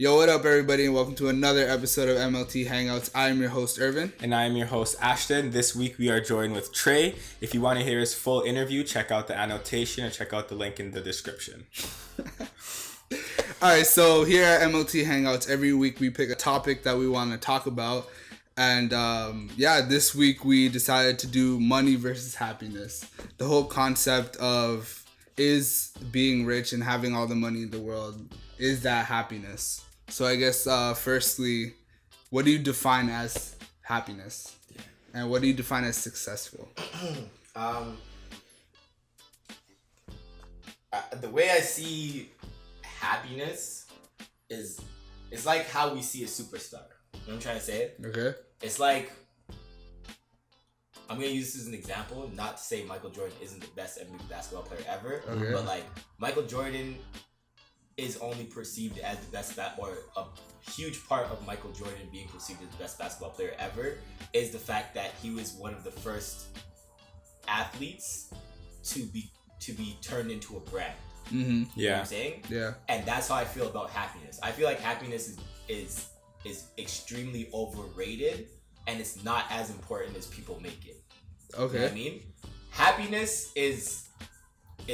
Yo, what up, everybody, and welcome to another episode of MLT Hangouts. I am your host, Irvine. And I am your host, Ashton. This week we are joined with Trey. If you want to hear his full interview, check out the annotation and check out the link in the description. All right, so here at MLT Hangouts, every week we pick a topic that we want to talk about. And this week we decided to do money versus happiness. The whole concept of is being rich and having all the money in the world, is that happiness? So I guess firstly, what do you define as happiness? And what do you define as successful? The way I see happiness is it's like how we see a superstar. You know what I'm trying to say? Okay. It's like, I'm going to use this as an example, not to say Michael Jordan isn't the best NBA basketball player ever, Okay. but like Michael Jordan is only perceived as the best or a huge part of Michael Jordan being perceived as the best basketball player ever is the fact that he was one of the first athletes to be turned into a brand. Mm-hmm. You know what I'm saying? Yeah. And that's how I feel about happiness. I feel like happiness is extremely overrated, and it's not as important as people make it. Okay. You know what I mean? Happiness is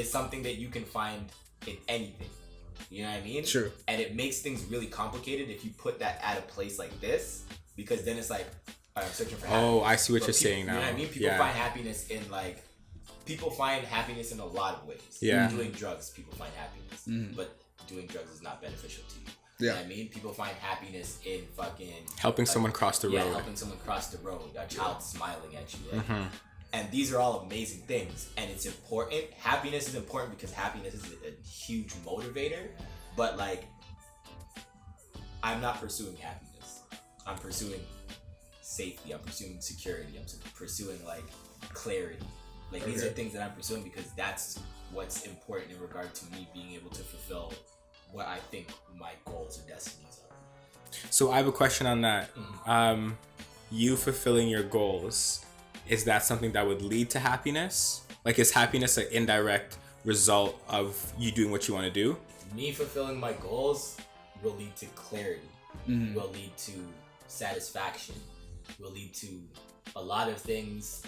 something that you can find in anything. You know what I mean? True. And it makes things really complicated if you put that at a place like this, because then it's like, all right, I'm searching for happiness. Oh, I see what you're saying now. You know what I mean? People find happiness in a lot of ways. Yeah. Doing drugs, people find happiness. But doing drugs is not beneficial to you. Yeah. You know what I mean? People find happiness in fucking helping someone cross the road. Yeah, helping someone cross the road. A child smiling at you. Like, and these are all amazing things. And it's important. Happiness is important because happiness is a huge motivator. But like, I'm not pursuing happiness. I'm pursuing safety. I'm pursuing security. I'm pursuing like clarity. Like these are things that I'm pursuing because that's what's important in regard to me being able to fulfill what I think my goals or destinies are. So I have a question on that. You fulfilling your goals, is that something that would lead to happiness? Like, is happiness an indirect result of you doing what you want to do? Me fulfilling my goals will lead to clarity, will lead to satisfaction, will lead to a lot of things,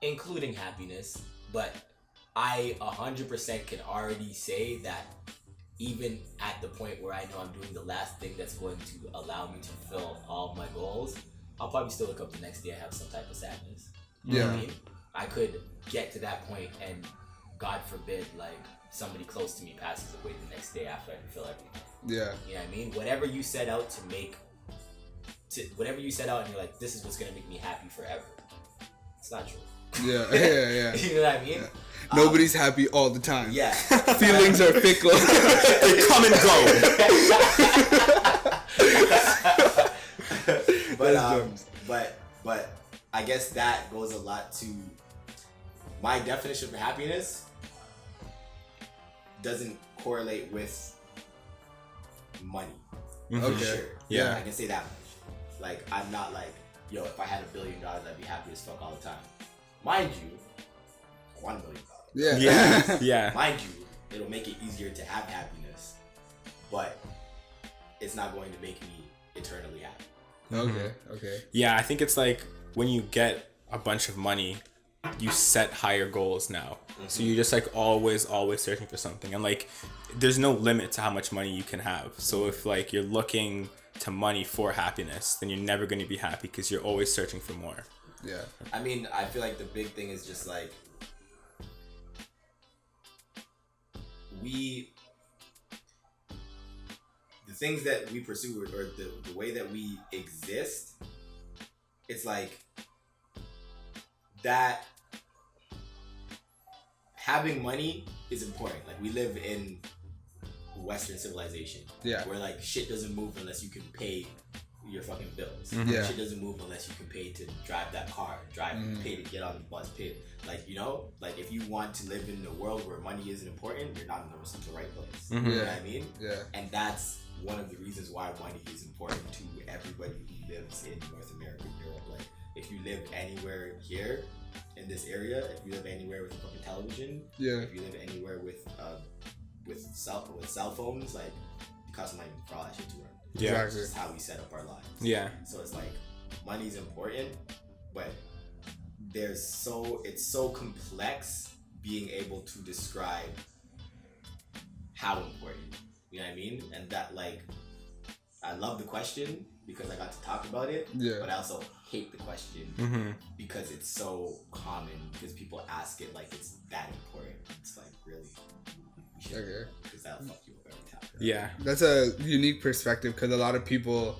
including happiness. But I 100% can already say that even at the point where I know I'm doing the last thing that's going to allow me to fulfill all my goals, I'll probably still wake up the next day and have some type of sadness. You know what I mean? I could get to that point and God forbid, like, somebody close to me passes away the next day after I fulfill everything. Yeah. You know what I mean? Whatever you set out whatever you set out and you're like, this is what's going to make me happy forever. It's not true. Yeah. You know what I mean? Yeah. Nobody's happy all the time. Yeah. Feelings are fickle. They come and go. But I guess that goes a lot to my definition for happiness doesn't correlate with money. Okay. For sure. Yeah. I can say that much. Like, I'm not like, yo, if I had $1 billion, I'd be happy as fuck all the time. Mind you, $1 million. Yeah. Yeah. Mind you, it'll make it easier to have happiness, but it's not going to make me eternally happy. Okay. Yeah, I think it's like when you get a bunch of money, you set higher goals now. So you're just like always searching for something. And like, there's no limit to how much money you can have. So if like you're looking to money for happiness, then you're never going to be happy because you're always searching for more. Yeah. I mean, I feel like the big thing is just like, the things that we pursue or the way that we exist, it's like that having money is important. Like, we live in Western civilization, where like shit doesn't move unless you can pay your fucking bills. Yeah. Shit doesn't move unless you can pay to drive that car, pay to get on the bus, pay. Like, you know, like if you want to live in a world where money isn't important, you're not in the right place. You know what I mean? Yeah. And that's one of the reasons why money is important to everybody who lives in North America, Europe. Like, if you live anywhere here in this area, if you live anywhere with fucking television, if you live anywhere with cell phones, like, it costs money for all that shit to run. Yeah. It's just how we set up our lives. Yeah. So it's like money's important, but it's so complex being able to describe how important. You know what I mean? And that, like, I love the question because I got to talk about it. Yeah. But I also hate the question because it's so common, because people ask it like it's that important. It's like, really? Okay. Because that'll fuck you up every time. Yeah. That's a unique perspective because a lot of people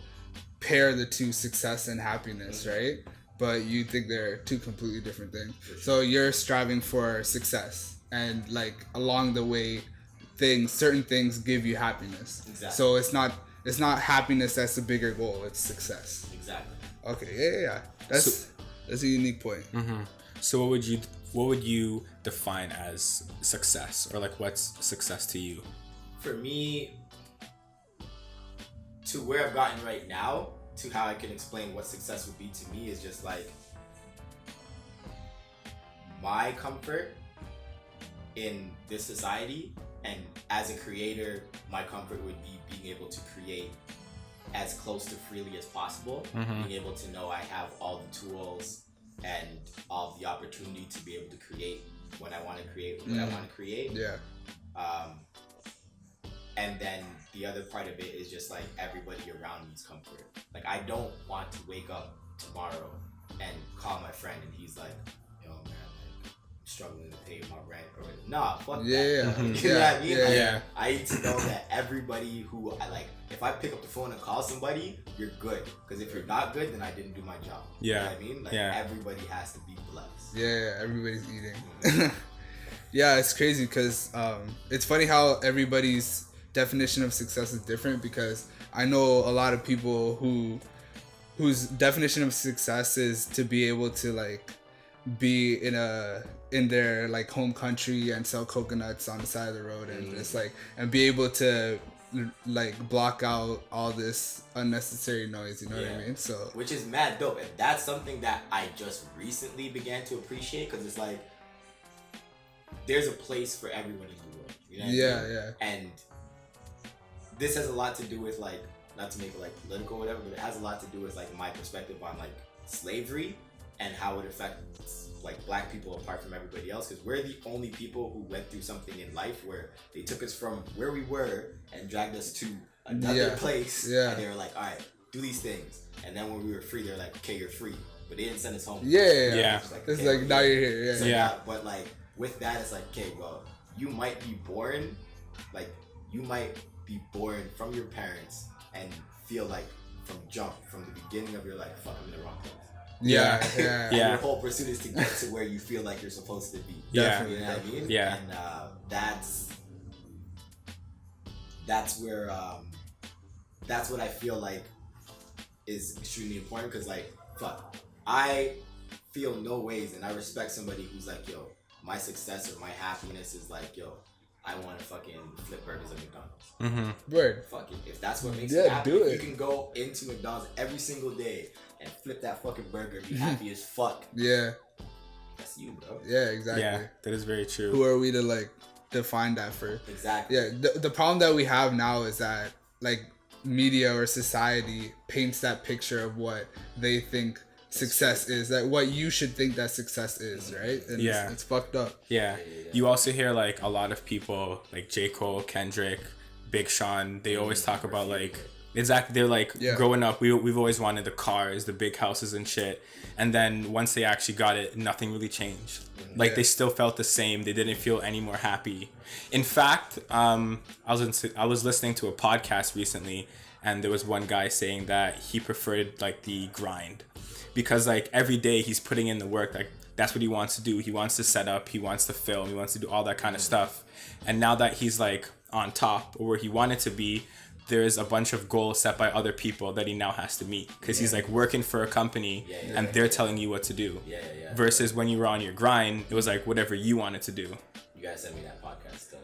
pair the two, success and happiness, right? But you think they're two completely different things. So you're striving for success, and like along the way, certain things give you happiness. Exactly. So it's not happiness that's the bigger goal. It's success. Exactly. Okay. Yeah. That's a unique point. So what would you define as success, or like what's success to you? For me, to where I've gotten right now, to how I can explain what success would be to me, is just like my comfort in this society, and as a creator, my comfort would be being able to create as close to freely as possible, being able to know I have all the tools and all the opportunity to be able to create when I want to create what I want to create. Yeah. And then the other part of it is just like everybody around me's comfort. Like, I don't want to wake up tomorrow and call my friend and he's like, yo man, like, I'm struggling to pay my rent, or nah, fuck that. You know what I mean? Like, I need to know that everybody who I like, if I pick up the phone and call somebody, you're good. Because if you're not good, then I didn't do my job. You know what I mean? Like, everybody has to be blessed. Yeah, everybody's eating. Yeah, it's crazy because it's funny how everybody's definition of success is different, because I know a lot of people whose definition of success is to be able to like be in their like home country and sell coconuts on the side of the road and just like, and be able to like block out all this unnecessary noise, you know what I mean? So, which is mad dope, and that's something that I just recently began to appreciate, because it's like there's a place for everyone in the world, you know what I mean? And this has a lot to do with, like, not to make it like political or whatever, but it has a lot to do with like my perspective on like slavery and how it affects like black people apart from everybody else, because we're the only people who went through something in life where they took us from where we were and dragged us to another place, and they were like, all right, do these things, and then when we were free, they're like, okay, you're free, but they didn't send us home. It's like, it's like, now you're here. But like with that, it's like, okay, well, you might be born from your parents and feel like from the beginning of your life, fuck, I'm in the wrong place. And your whole pursuit is to get to where you feel like you're supposed to be. Definitely. You know what I mean? And that's where that's what I feel like is extremely important, because like, fuck, I feel no ways, and I respect somebody who's like, yo, my success or my happiness is like, yo, I want to fucking flip burgers at McDonald's. Word. Fuck it. If that's what makes you happy, do it. You can go into McDonald's every single day and flip that fucking burger and be happy as fuck. Yeah. That's you, bro. Yeah, exactly. Yeah, that is very true. Who are we to like define that for? Exactly. Yeah. The problem that we have now is that like media or society paints that picture of what they think success is, that what you should think that success is, right? And it's fucked up. You also hear like a lot of people like J. Cole, Kendrick, Big Sean, they always talk about like, exactly, they're like, growing up, we've always wanted the cars, the big houses and shit, and then once they actually got it, nothing really changed. Like they still felt the same. They didn't feel any more happy. In fact, I was listening to a podcast recently, and there was one guy saying that he preferred like the grind, because like every day he's putting in the work. Like that's what he wants to do. He wants to set up, he wants to film, he wants to do all that kind of stuff. And now that he's like on top, or where he wanted to be, there's a bunch of goals set by other people that he now has to meet, because he's like working for a company and they're telling you what to do. Versus when you were on your grind, it was like whatever you wanted to do. You guys send me that podcast still.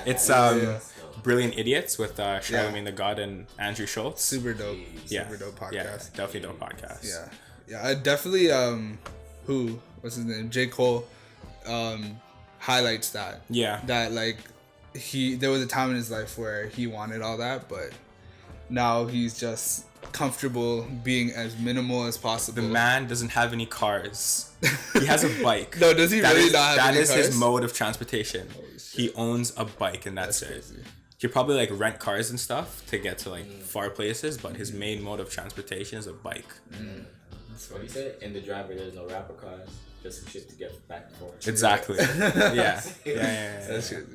It's Brilliant Idiots with Charlamagne the God and Andrew Schultz. Super dope. Super dope podcast. Yeah, definitely dope podcast. Yeah, I definitely what's his name? J. Cole highlights that. That like there was a time in his life where he wanted all that, but now he's just comfortable being as minimal as possible. The man doesn't have any cars. He has a bike. No, does he really not have any cars? That is his mode of transportation. He owns a bike, and that's it. Crazy. He probably like rent cars and stuff to get to like far places, but his main mode of transportation is a bike. What do you say? In the driver, there's no wrapper cars. Just some shit to get back and forth. Exactly. Yeah. That's crazy.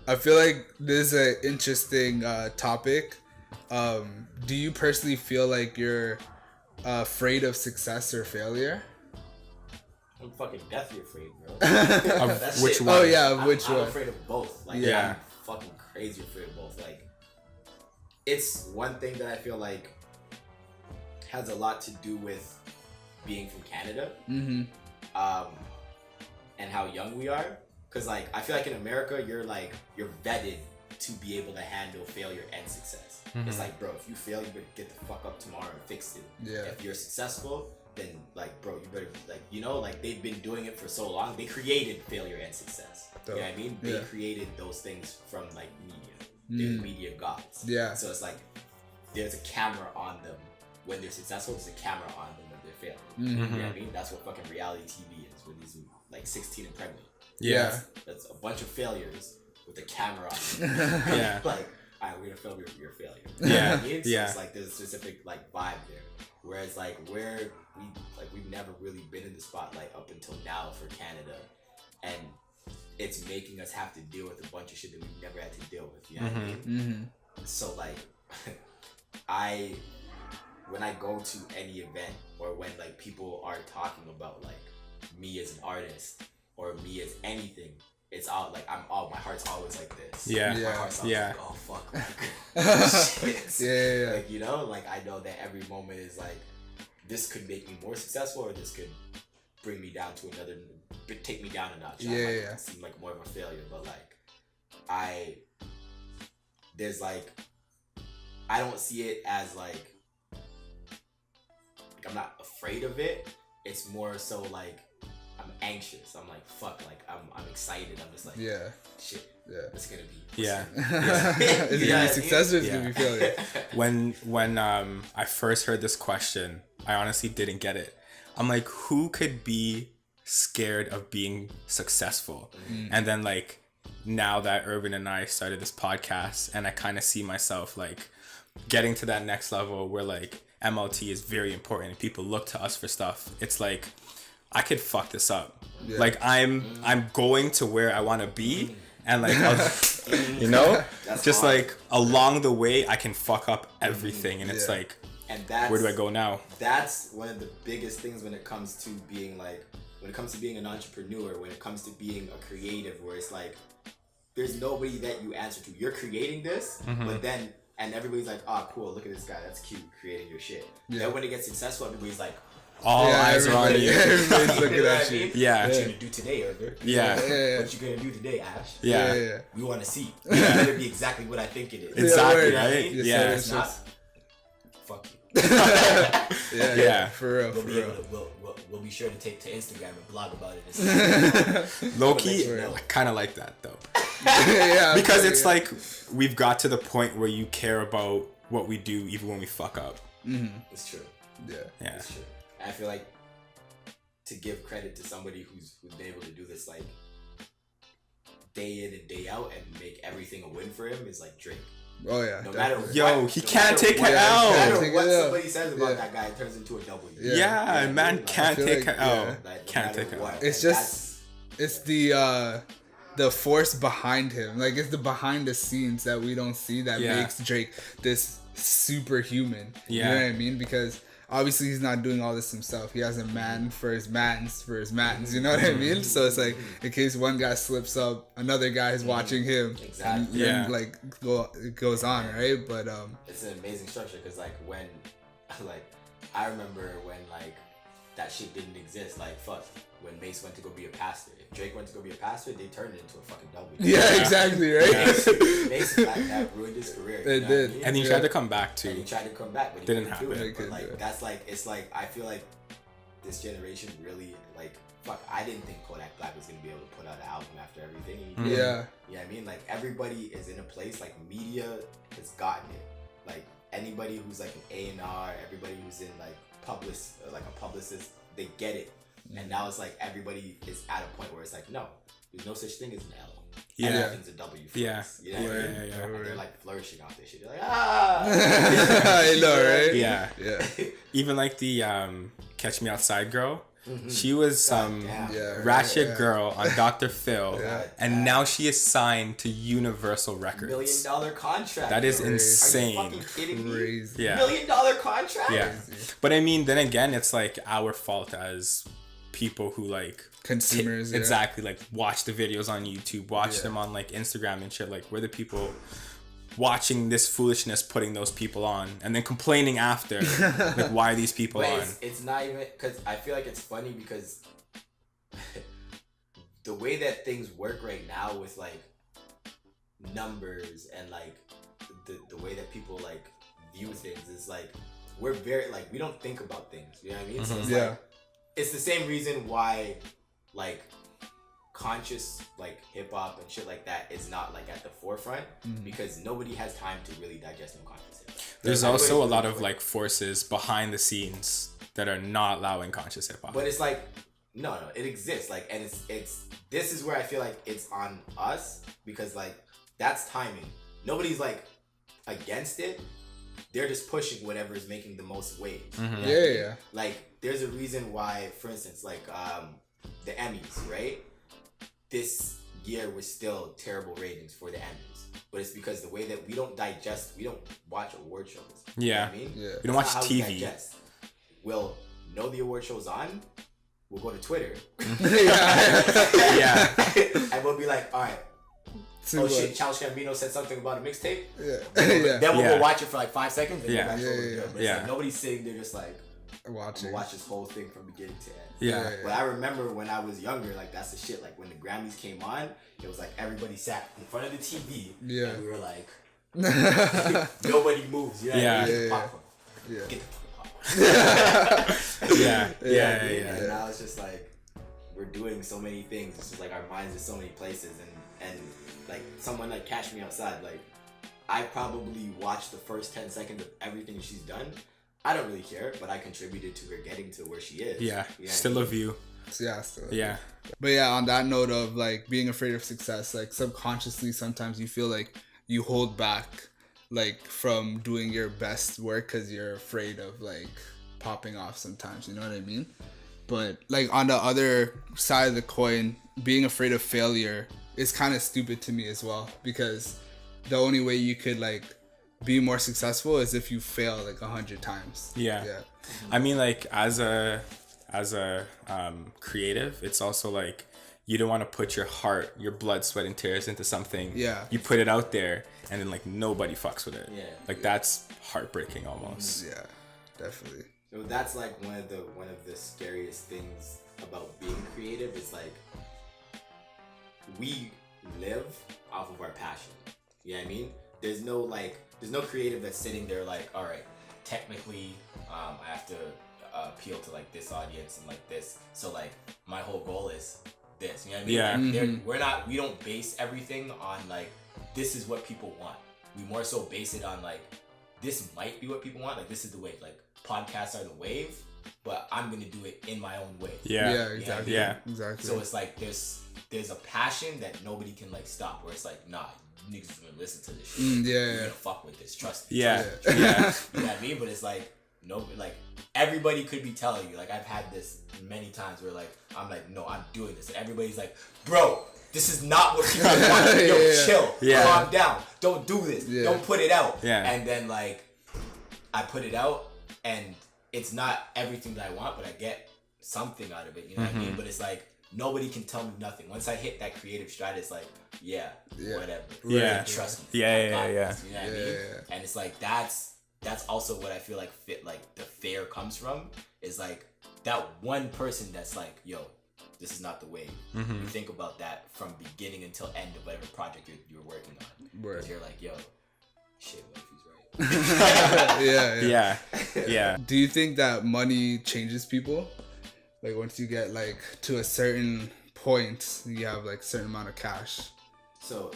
I feel like this is an interesting topic. Do you personally feel like you're afraid of success or failure? I'm fucking deathly afraid, bro. Of which one? Oh yeah, which I'm one? afraid of both. Like, Yeah. I'm fucking crazy afraid of both. Like, it's one thing that I feel like has a lot to do with being from Canada, and how young we are. Cause like I feel like in America, you're vetted to be able to handle failure and success. It's like, bro, if you fail, you better get the fuck up tomorrow and fix it. Yeah. If you're successul, then like, bro, you better like they've been doing it for so long. They created failure and success. Dope. You know what I mean? Yeah. They created those things from like media. They're the media gods. Yeah. So it's like there's a camera on them when they're successful. There's a camera on them when they're failing. You know what I mean? That's what fucking reality TV is. With these like 16 and pregnant. Yeah. That's a bunch of failures with a camera on them. Yeah. Like, all right, we're gonna film your failure. Yeah. You know what I mean? So Yeah. it's like there's a specific like vibe there. Whereas like we've never really been in the spotlight up until now for Canada, and it's making us have to deal with a bunch of shit that we've never had to deal with. You know what I mean? So like, when I go to any event or when like people are talking about like me as an artist or me as anything, it's all like my heart's always like this. Yeah. My heart's always Yeah. like, oh fuck, like, shit. Yeah. Like, you know, like I know that every moment is like, this could make me more successful or this could bring me down to take me down a notch. Yeah. Seem like more of a failure, but like I don't see it as like I'm not afraid of it. It's more so like I'm anxious. I'm like, fuck, like I'm excited. I'm just like, shit. Yeah. It's gonna be. Yeah. Is it gonna be success or is it gonna be failure? When I first heard this question, I honestly didn't get it. I'm like, who could be scared of being successful? And then like now that Irvine and I started this podcast, and I kind of see myself like getting to that next level where like MLT is very important and people look to us for stuff. It's like I could fuck this up. Yeah. Like I'm going to where I want to be, and like you know, That's just hard. like along the way I can fuck up everything, and it's like, And that's where do I go now? That's one of the biggest things when it comes to being an entrepreneur, when it comes to being a creative, where it's like there's nobody that you answer to. You're creating this, but then and everybody's like, oh cool, look at this guy, that's cute, creating your shit. Then when it gets successful, everybody's like, All eyes are on you. Everybody's looking You know at what I you. mean? Yeah. What you gonna do today, Irvine? Yeah. What you gonna do today, Ash? Yeah. We want to see. It better be exactly what I think it is. Exactly, word. right? Yes, Yeah. sir. It's not. Fuck you. Yeah. For real. We'll For be real. able to, we'll be sure to take to Instagram and blog about it. And Low key, I'll let you know. I kind of like that though. Yeah. Because it's like we've got to the point where you care about what we do even when we fuck up. It's true. Yeah. Yeah. It's true. I feel like to give credit to somebody who's been able to do this like day in and day out and make everything a win for him is like Drake. Oh yeah. No matter definitely. Yo, what, he no can't matter take what- it No out. matter Take what it out. somebody says about Yeah. that guy, it turns into a W. Yeah. Yeah, man, Like, can't feel take like- it out. yeah. Like, no Can't matter take it what. out. It's And just it's the force behind him. Like it's the behind the scenes that we don't see that Yeah. makes Drake this superhuman. You Yeah. know what I mean? Because obviously he's not doing all this himself. He has a man for his mans. You know what I mean? So it's like in case one guy slips up, another guy is watching him. Exactly. And Yeah. then like it goes on, right? But it's an amazing structure because like when like I remember when like that shit didn't exist. Like fuck, when Mace went to go be a pastor. If Drake went to go be a pastor, they turned it into a fucking W. yeah, exactly, right? Mace that ruined his career. It you know did. what I mean? And he tried to come back And he too. tried to come back, but he Didn't couldn't happen. do He it. But couldn't do like it. that's like it's like I feel like this generation really like fuck. I didn't think Kodak Black was gonna be able to put out an album after everything. He did. Yeah. You know what I mean? Like everybody is in a place like media has gotten it. Like anybody who's like an A&R, everybody who's in like a publicist, they get it. And now it's like everybody is at a point where it's like, no, there's no such thing as an L. Yeah. Everything's a W for us. You know what I mean? And they're like flourishing off this shit. They're like, I know, right? Yeah. Yeah. Even like the Catch Me Outside girl. She was some ratchet girl on Dr. Phil, and now she is signed to Universal Records. $1 million contract. That is insane. Are you fucking kidding me? Crazy. Yeah. $1 million contract? Yeah. But I mean, then again, it's like our fault as people who like consumers. Exactly. Like watch the videos on YouTube, watch them on like Instagram and shit. Like we're the people watching this foolishness, putting those people on, and then complaining after, like, why are these people but on? It's not even, because I feel like it's funny because the way that things work right now with like numbers and like the way that people like view things is like, we're very like, we don't think about things, you know what I mean? So it's like, it's the same reason why like conscious like hip-hop and shit like that is not like at the forefront, because nobody has time to really digest no conscious hip-hop. There's also a lot of like forces behind the scenes that are not allowing conscious hip-hop. But it's like, no, it exists. Like, and it's this is where I feel like it's on us, because like that's timing. Nobody's like against it. They're just pushing whatever is making the most waves. Yeah. Like, there's a reason why, for instance, like the Emmys, right? This year was still terrible ratings for the Emmys, but it's because the way that we don't watch award shows. Yeah. You know what I mean? Yeah. We don't watch TV. We'll know the award show's on. We'll go to Twitter. Yeah. And we'll be like, all right. Shit, Childish Gambino said something about a mixtape. Yeah. Then we'll go watch it for like 5 seconds. And Yeah. go back to what we're doing. But it's Yeah. like, nobody's sitting there just like watching. watch this whole thing from beginning to end. Yeah. But I remember when I was younger, like that's the shit. Like when the Grammys came on, it was like everybody sat in front of the TV. Yeah. And we were like, nobody moves. You know what I mean? Popcorn. Yeah. Get the popcorn. Yeah. And now it's just like we're doing so many things. It's just like our minds in so many places, and like someone like Cash Me Outside, like I probably watched the first 10 seconds of everything she's done. I don't really care, but I contributed to her getting to where she is. Yeah. You know Still a view. Yeah, still. Yeah. But yeah, on that note of like being afraid of success, like subconsciously sometimes you feel like you hold back like from doing your best work because you're afraid of like popping off sometimes, you know what I mean? But like on the other side of the coin, being afraid of failure is kind of stupid to me as well, because the only way you could like be more successful is if you fail like 100 times. Yeah. I mean, like as a creative, it's also like you don't want to put your heart, your blood, sweat, and tears into something. Yeah. You put it out there, and then like nobody fucks with it. Yeah. Like that's heartbreaking almost. Yeah, definitely. So that's like one of the scariest things about being creative is like we live off of our passion. You know what I mean? There's no creative that's sitting there like, all right, technically I have to appeal to like this audience and like this, so like my whole goal is this. You know what I mean? Yeah. We don't base everything on like this is what people want. We more so base it on like this might be what people want. Like this is the wave. Like podcasts are the wave, but I'm gonna do it in my own way. Yeah. Exactly. Yeah. Exactly. So it's like there's a passion that nobody can like stop. Where it's like, nah, niggas is gonna listen to this shit. You're gonna fuck with this. Trust me. Yeah. You know what I mean? But it's like like everybody could be telling you. Like I've had this many times where like I'm like, no, I'm doing this, and everybody's like, bro, this is not what people want. Yo, chill, calm down, don't do this, don't put it out. And then like I put it out, and it's not everything that I want, but I get something out of it. You know what I mean? But it's like nobody can tell me nothing. Once I hit that creative stride, it's like, whatever. Yeah. Trust me. Yeah. You know what I mean? Yeah. And it's like that's also what I feel like the fear comes from, is like that one person that's like, yo, this is not the way. You think about that from beginning until end of whatever project you're working on. Because you're like, yo, shit, what if he's right? Yeah. Do you think that money changes people? Like once you get like to a certain point, you have like a certain amount of cash. So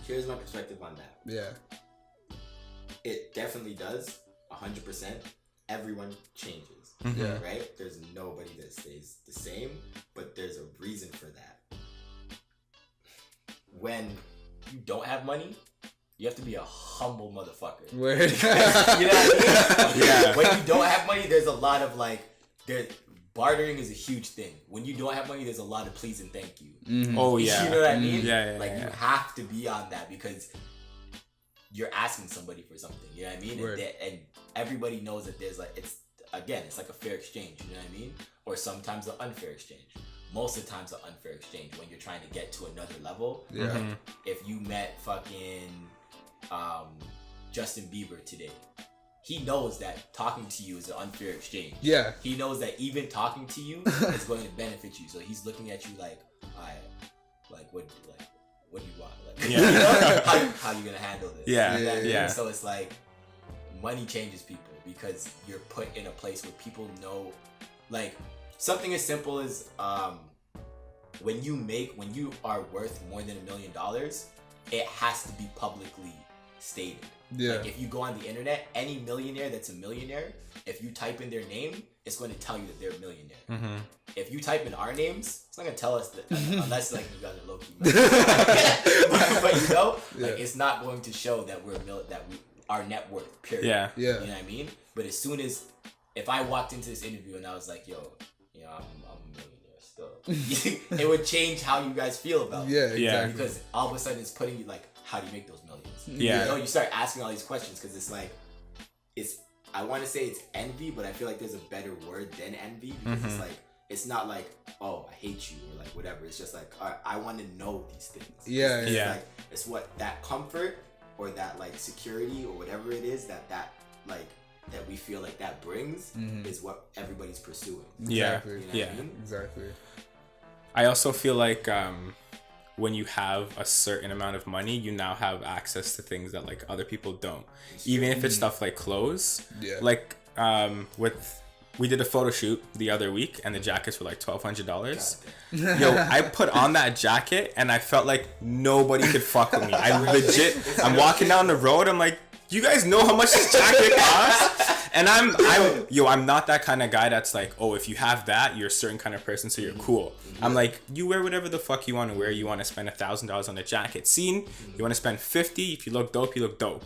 here's my perspective on that. Yeah. it definitely does. 100%. Everyone changes. Yeah. Right? There's nobody that stays the same, but there's a reason for that. When you don't have money, you have to be a humble motherfucker. Weird. You know what I mean? Yeah. When you don't have money, there's a lot of bartering is a huge thing. When you don't have money, there's a lot of please and thank you. Mm-hmm. Oh yeah. You know what I mean? Yeah. You have to be on that because you're asking somebody for something. You know what I mean? And everybody knows that there's it's like a fair exchange. You know what I mean? Or sometimes an unfair exchange. Most of the times an unfair exchange when you're trying to get to another level. Yeah. Like, if you met fucking Justin Bieber today, he knows that talking to you is an unfair exchange. Yeah. He knows that even talking to you is going to benefit you. So he's looking at you like, alright, what do you want? Like, Yeah. you know? how you gonna handle this? Yeah. You know what I mean? Yeah. So it's like money changes people because you're put in a place where people know, like something as simple as when you are worth more than $1 million, it has to be publicly stated. Yeah. Like if you go on the internet, any millionaire that's a millionaire, if you type in their name, it's going to tell you that they're a millionaire. Mm-hmm. If you type in our names, it's not going to tell us that unless like you guys are low key. But you know, like it's not going to show that our net worth. Period. Yeah. Yeah. You know what I mean? But as soon as if I walked into this interview and I was like, yo, I'm a millionaire still, it would change how you guys feel about Yeah. it. Exactly. Because all of a sudden it's putting you like, how do you make those millions? Yeah. You know, you start asking all these questions because it's like, I want to say it's envy, but I feel like there's a better word than envy because it's like, it's not like, oh, I hate you or like whatever. It's just like, all right, I want to know these things. Yeah. It's Yeah. like, it's what that comfort or that like security or whatever it is that we feel like that brings is what everybody's pursuing. Yeah. Exactly. You know what Yeah. I mean? Exactly. I also feel like when you have a certain amount of money, you now have access to things that like other people don't. Even if it's stuff like clothes. Yeah. Like we did a photo shoot the other week and the jackets were like $1,200. Yo, I put on that jacket and I felt like nobody could fuck with me. I'm walking down the road, I'm like, you guys know how much this jacket costs? And I'm not that kind of guy that's like, oh, if you have that, you're a certain kind of person, so you're cool. I'm like, you wear whatever the fuck you want to wear. You want to spend $1,000 on a jacket. Scene, you want to spend $50. If you look dope, you look dope.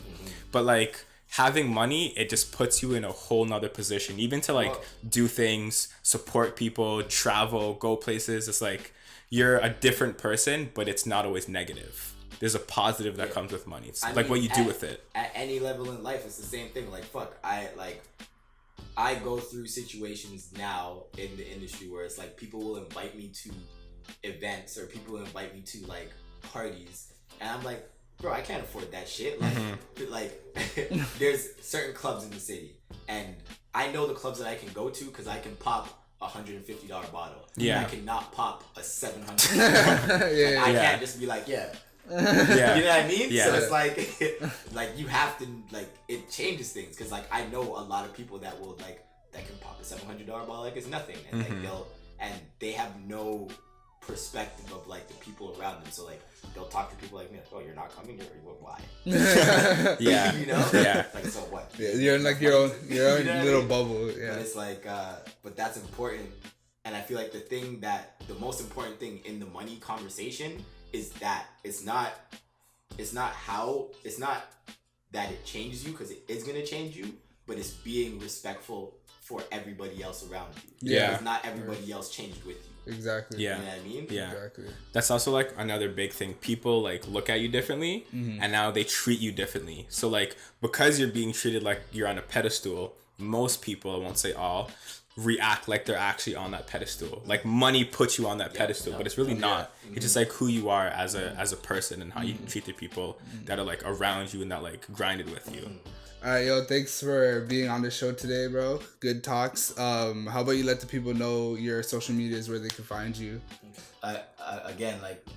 But like having money, it just puts you in a whole nother position. Even to like do things, support people, travel, go places. It's like you're a different person, but it's not always negative. There's a positive that comes with money. It's like what you do with it. At any level in life, it's the same thing. Like, fuck, I go through situations now in the industry where it's like people will invite me to events or people will invite me to like parties. And I'm like, bro, I can't afford that shit. Like, there's certain clubs in the city. And I know the clubs that I can go to because I can pop $150 bottle. Yeah. I cannot pop a $700 bottle. I can't just be like, yeah. Yeah. You know what I mean? Yeah. So it's like you have to like it changes things because like I know a lot of people that will like that can pop a $700 bottle like it's nothing and like they have no perspective of like the people around them. So like they'll talk to people like me like, oh, you're not coming here. Why? Yeah. You know? Yeah. Like so what? Yeah, you're in like your own You know little what I mean? bubble. Yeah. But it's like but that's important. And I feel like the most important thing in the money conversation is that it's not that it changes you because it is going to change you, but it's being respectful for everybody else around you. Yeah. Because not everybody else changed with you. Exactly. Yeah. You know what I mean? Yeah. Exactly. That's also like another big thing. People like look at you differently and now they treat you differently. So like because you're being treated like you're on a pedestal, most people, I won't say all, react like they're actually on that pedestal. Like money puts you on that pedestal, but it's really not. It's just like who you are as a person and how you treat the people that are like around you and that like grinded with you. All right, yo, thanks for being on the show today, bro. Good talks. How about you let the people know your social medias where they can find you? Again, like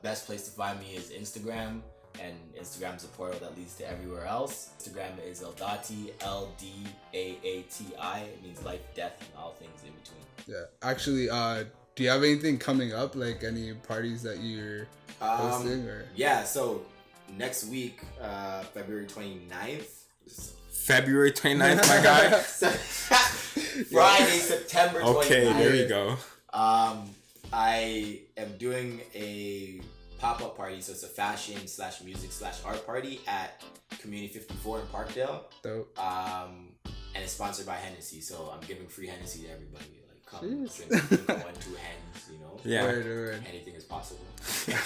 best place to find me is Instagram. And Instagram's a portal that leads to everywhere else. Instagram is Eldaati, L-D-A-A-T-I. It means life, death, and all things in between. Yeah. Actually, do you have anything coming up? Like any parties that you're hosting? Or? Yeah, so next week, February 29th. February 29th, my guy. Friday, September 29th. Okay, there you go. I am doing a pop-up party, so it's a fashion/music/art party at Community 54 in Parkdale. Dope. And it's sponsored by Hennessy, so I'm giving free Hennessy to everybody. Like, come drink 1, 2 hands, you know. Yeah. Word. Anything is possible.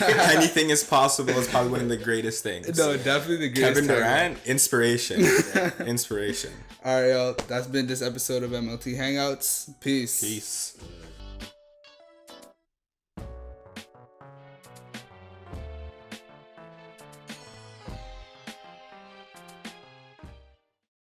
Anything is possible is probably one of the greatest things. No, definitely the greatest. Kevin Durant, inspiration. Inspiration. All right, y'all. That's been this episode of MLT Hangouts. Peace. Peace.